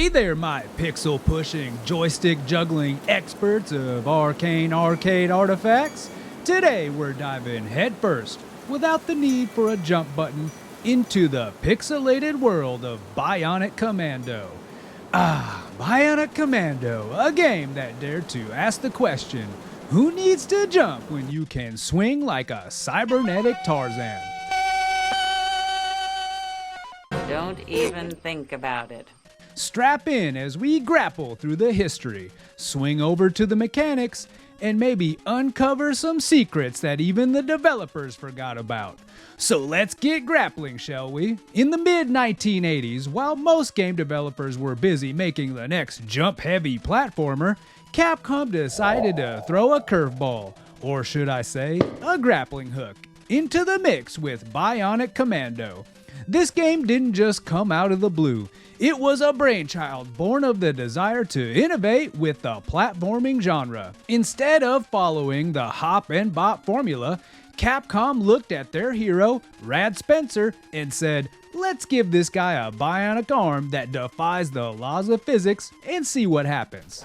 Hey there, my pixel-pushing, joystick-juggling experts of arcane arcade artifacts. Today we're diving headfirst, without the need for a jump button, into the pixelated world of Bionic Commando. Bionic Commando, a game that dared to ask the question, who needs to jump when you can swing like a cybernetic Tarzan? Don't even think about it. Strap in as we grapple through the history, swing over to the mechanics, and maybe uncover some secrets that even the developers forgot about. So let's get grappling, shall we? In the mid-1980s, while most game developers were busy making the next jump-heavy platformer, Capcom decided to throw a curveball, or should I say, a grappling hook, into the mix with Bionic Commando. This game didn't just come out of the blue. It was a brainchild born of the desire to innovate with the platforming genre. Instead of following the hop and bop formula, Capcom looked at their hero, Rad Spencer, and said, let's give this guy a bionic arm that defies the laws of physics and see what happens.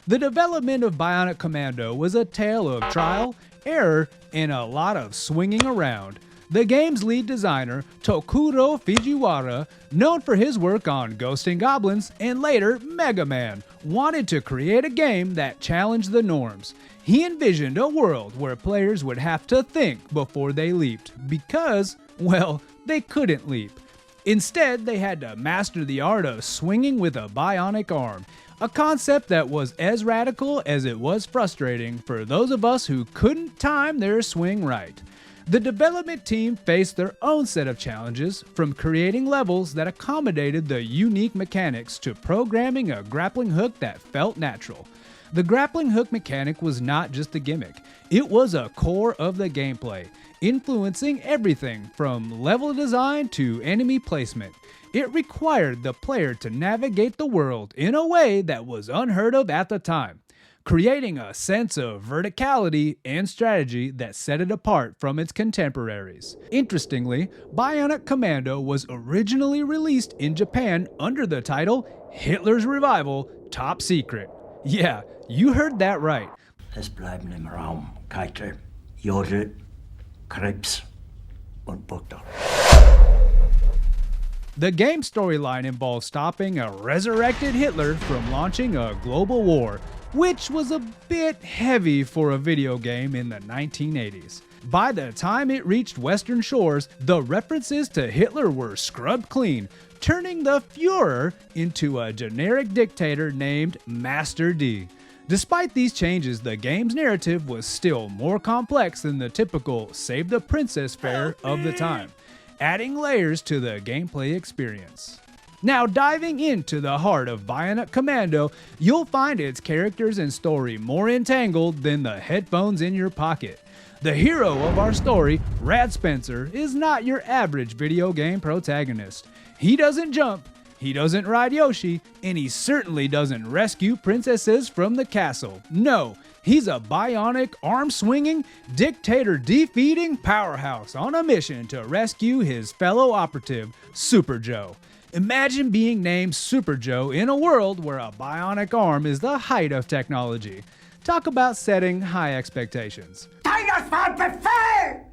The development of Bionic Commando was a tale of trial, error, and a lot of swinging around. The game's lead designer, Tokuro Fujiwara, known for his work on Ghosts and Goblins and later Mega Man, wanted to create a game that challenged the norms. He envisioned a world where players would have to think before they leaped because, well, they couldn't leap. Instead, they had to master the art of swinging with a bionic arm, a concept that was as radical as it was frustrating for those of us who couldn't time their swing right. The development team faced their own set of challenges, from creating levels that accommodated the unique mechanics to programming a grappling hook that felt natural. The grappling hook mechanic was not just a gimmick, it was a core of the gameplay, influencing everything from level design to enemy placement. It required the player to navigate the world in a way that was unheard of at the time, creating a sense of verticality and strategy that set it apart from its contemporaries. Interestingly, Bionic Commando was originally released in Japan under the title Hitler's Revival Top Secret. Yeah, you heard that right. Es bleiben im Raum Keitel, Jodel, Krebs und Butter. The game's storyline involves stopping a resurrected Hitler from launching a global war, which was a bit heavy for a video game in the 1980s. By the time it reached Western shores, the references to Hitler were scrubbed clean, turning the Führer into a generic dictator named Master D. Despite these changes, the game's narrative was still more complex than the typical Save the Princess fare of the time, adding layers to the gameplay experience. Now, diving into the heart of Bionic Commando, you'll find its characters and story more entangled than the headphones in your pocket. The hero of our story, Rad Spencer, is not your average video game protagonist. He doesn't jump, he doesn't ride Yoshi, and he certainly doesn't rescue princesses from the castle. No, he's a bionic, arm-swinging, dictator-defeating powerhouse on a mission to rescue his fellow operative, Super Joe. Imagine being named Super Joe in a world where a bionic arm is the height of technology. Talk about setting high expectations. Tigers war Befehl!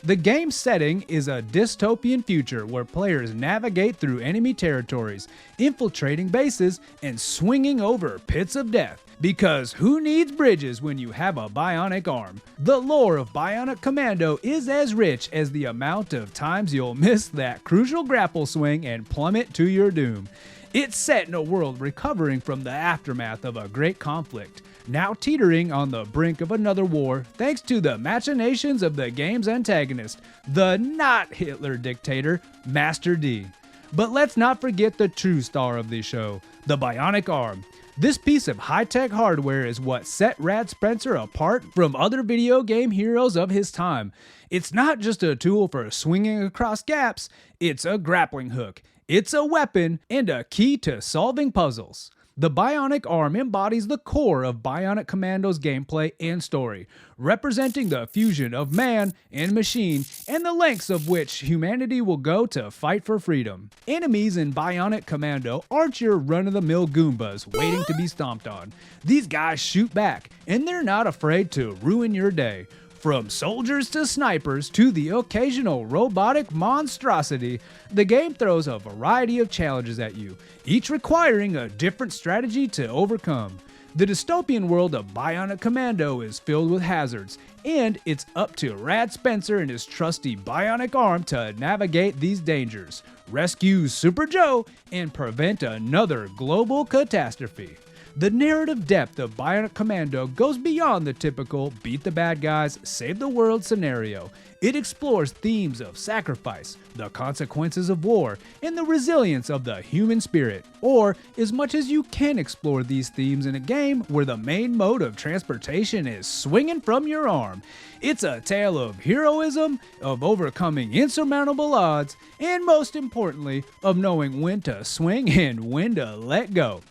The game's setting is a dystopian future where players navigate through enemy territories, infiltrating bases, and swinging over pits of death. Because who needs bridges when you have a bionic arm? The lore of Bionic Commando is as rich as the amount of times you'll miss that crucial grapple swing and plummet to your doom. It's set in a world recovering from the aftermath of a great conflict, now teetering on the brink of another war thanks to the machinations of the game's antagonist, the not Hitler dictator, Master D. But let's not forget the true star of the show, the bionic arm. This piece of high-tech hardware is what set Rad Spencer apart from other video game heroes of his time. It's not just a tool for swinging across gaps, it's a grappling hook, it's a weapon, and a key to solving puzzles. The bionic arm embodies the core of Bionic Commando's gameplay and story, representing the fusion of man and machine and the lengths of which humanity will go to fight for freedom. Enemies in Bionic Commando aren't your run-of-the-mill Goombas waiting to be stomped on. These guys shoot back, and they're not afraid to ruin your day. From soldiers to snipers to the occasional robotic monstrosity, the game throws a variety of challenges at you, each requiring a different strategy to overcome. The dystopian world of Bionic Commando is filled with hazards, and it's up to Rad Spencer and his trusty bionic arm to navigate these dangers, rescue Super Joe, and prevent another global catastrophe. The narrative depth of Bionic Commando goes beyond the typical beat the bad guys, save the world scenario. It explores themes of sacrifice, the consequences of war, and the resilience of the human spirit, or as much as you can explore these themes in a game where the main mode of transportation is swinging from your arm. It's a tale of heroism, of overcoming insurmountable odds, and most importantly, of knowing when to swing and when to let go.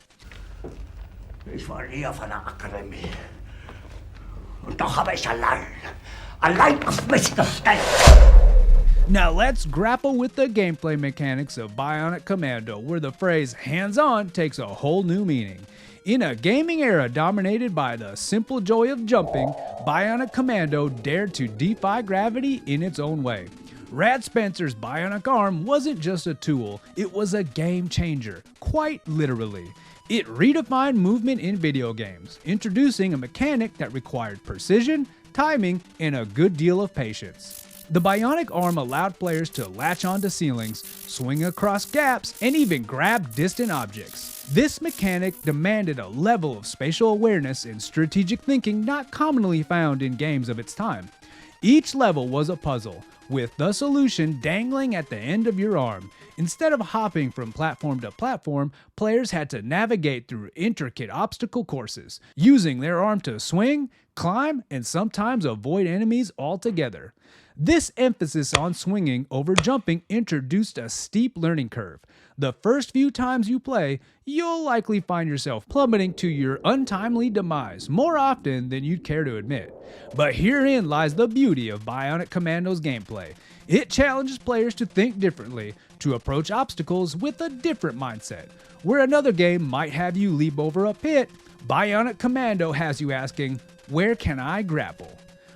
Ich war eher von der Akademie. Und doch habe ich allein auf mich gestellt. Now let's grapple with the gameplay mechanics of Bionic Commando, where the phrase hands-on takes a whole new meaning. In a gaming era dominated by the simple joy of jumping, Bionic Commando dared to defy gravity in its own way. Rad Spencer's bionic arm wasn't just a tool, it was a game changer, quite literally. It redefined movement in video games, introducing a mechanic that required precision, timing, and a good deal of patience. The bionic arm allowed players to latch onto ceilings, swing across gaps, and even grab distant objects. This mechanic demanded a level of spatial awareness and strategic thinking not commonly found in games of its time. Each level was a puzzle, with the solution dangling at the end of your arm. Instead of hopping from platform to platform, players had to navigate through intricate obstacle courses, using their arm to swing, climb, and sometimes avoid enemies altogether. This emphasis on swinging over jumping introduced a steep learning curve. The first few times you play, you'll likely find yourself plummeting to your untimely demise more often than you'd care to admit. But herein lies the beauty of Bionic Commando's gameplay. It challenges players to think differently, to approach obstacles with a different mindset. Where another game might have you leap over a pit, Bionic Commando has you asking, where can I grapple?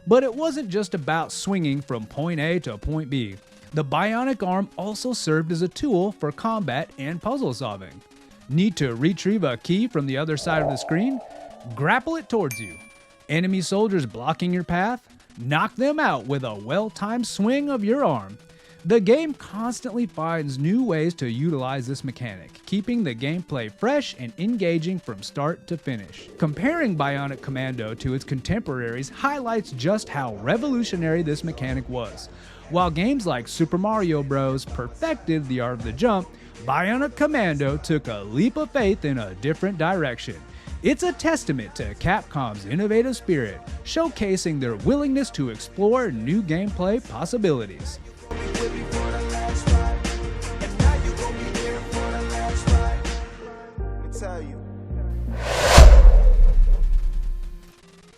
But it wasn't just about swinging from point A to point B. The bionic arm also served as a tool for combat and puzzle solving. Need to retrieve a key from the other side of the screen? Grapple it towards you. Enemy soldiers blocking your path? Knock them out with a well-timed swing of your arm. The game constantly finds new ways to utilize this mechanic, keeping the gameplay fresh and engaging from start to finish. Comparing Bionic Commando to its contemporaries highlights just how revolutionary this mechanic was. While games like Super Mario Bros. Perfected the art of the jump, Bionic Commando took a leap of faith in a different direction. It's a testament to Capcom's innovative spirit, showcasing their willingness to explore new gameplay possibilities.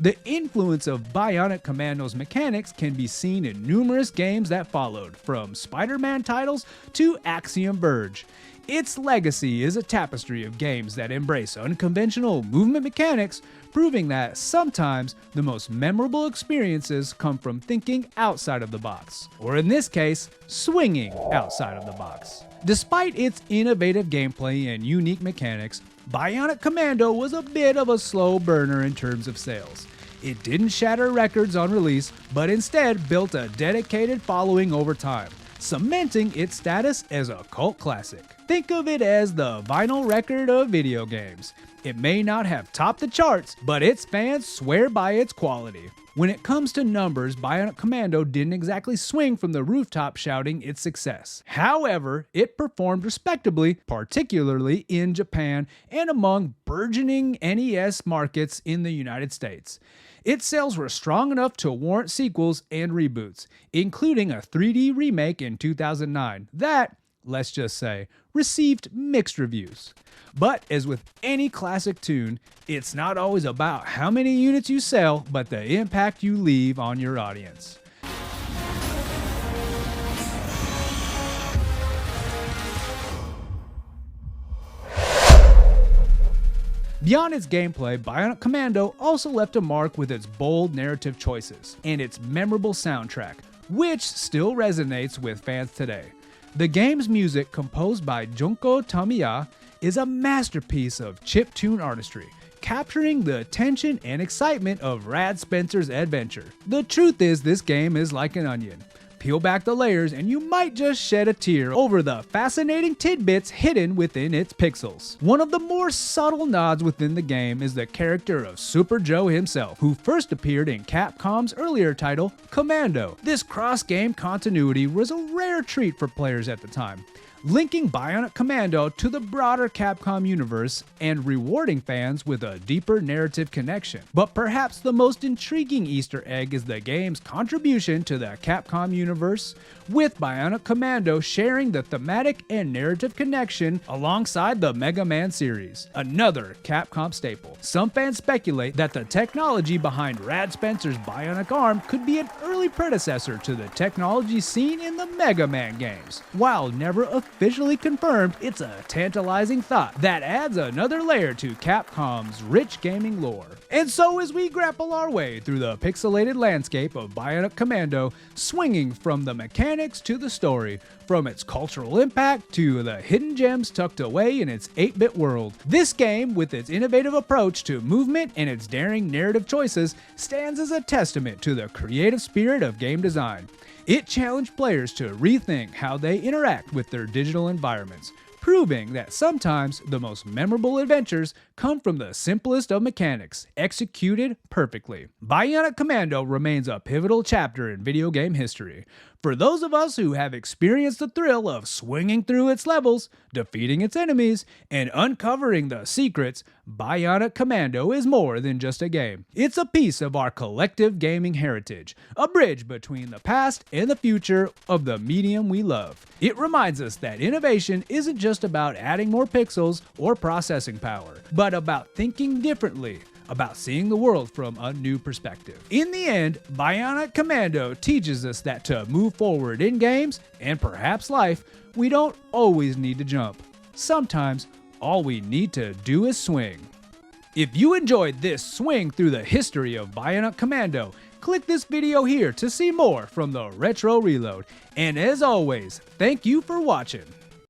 The influence of Bionic Commando's mechanics can be seen in numerous games that followed, from Spider-Man titles to Axiom Verge. Its legacy is a tapestry of games that embrace unconventional movement mechanics, proving that sometimes the most memorable experiences come from thinking outside of the box, or in this case, swinging outside of the box. Despite its innovative gameplay and unique mechanics, Bionic Commando was a bit of a slow burner in terms of sales. It didn't shatter records on release, but instead built a dedicated following over time, cementing its status as a cult classic. Think of it as the vinyl record of video games. It may not have topped the charts, but its fans swear by its quality. When it comes to numbers, Bionic Commando didn't exactly swing from the rooftop shouting its success. However, it performed respectably, particularly in Japan and among burgeoning NES markets in the United States. Its sales were strong enough to warrant sequels and reboots, including a 3D remake in 2009 that, let's just say, received mixed reviews. But as with any classic tune, it's not always about how many units you sell, but the impact you leave on your audience. Beyond its gameplay, Bionic Commando also left a mark with its bold narrative choices and its memorable soundtrack, which still resonates with fans today. The game's music, composed by Junko Tamiya, is a masterpiece of chiptune artistry, capturing the tension and excitement of Rad Spencer's adventure. The truth is, this game is like an onion. Peel back the layers and you might just shed a tear over the fascinating tidbits hidden within its pixels. One of the more subtle nods within the game is the character of Super Joe himself, who first appeared in Capcom's earlier title, Commando. This cross-game continuity was a rare treat for players at the time, linking Bionic Commando to the broader Capcom universe and rewarding fans with a deeper narrative connection. But perhaps the most intriguing Easter egg is the game's contribution to the Capcom universe, with Bionic Commando sharing the thematic and narrative connection alongside the Mega Man series, another Capcom staple. Some fans speculate that the technology behind Rad Spencer's bionic arm could be an early predecessor to the technology seen in the Mega Man games. While never officially confirmed, it's a tantalizing thought that adds another layer to Capcom's rich gaming lore. And so as we grapple our way through the pixelated landscape of Bionic Commando, swinging from the mechanics to the story, from its cultural impact to the hidden gems tucked away in its 8-bit world, this game, with its innovative approach to movement and its daring narrative choices, stands as a testament to the creative spirit of game design. It challenged players to rethink how they interact with their digital environments, proving that sometimes the most memorable adventures come from the simplest of mechanics, executed perfectly. Bionic Commando remains a pivotal chapter in video game history. For those of us who have experienced the thrill of swinging through its levels, defeating its enemies, and uncovering the secrets, Bionic Commando is more than just a game. It's a piece of our collective gaming heritage, a bridge between the past and the future of the medium we love. It reminds us that innovation isn't just about adding more pixels or processing power, but about thinking differently, about seeing the world from a new perspective. In the end, Bionic Commando teaches us that to move forward in games, and perhaps life, we don't always need to jump. Sometimes, all we need to do is swing. If you enjoyed this swing through the history of Bionic Commando, click this video here to see more from the Retro Reload. And as always, thank you for watching.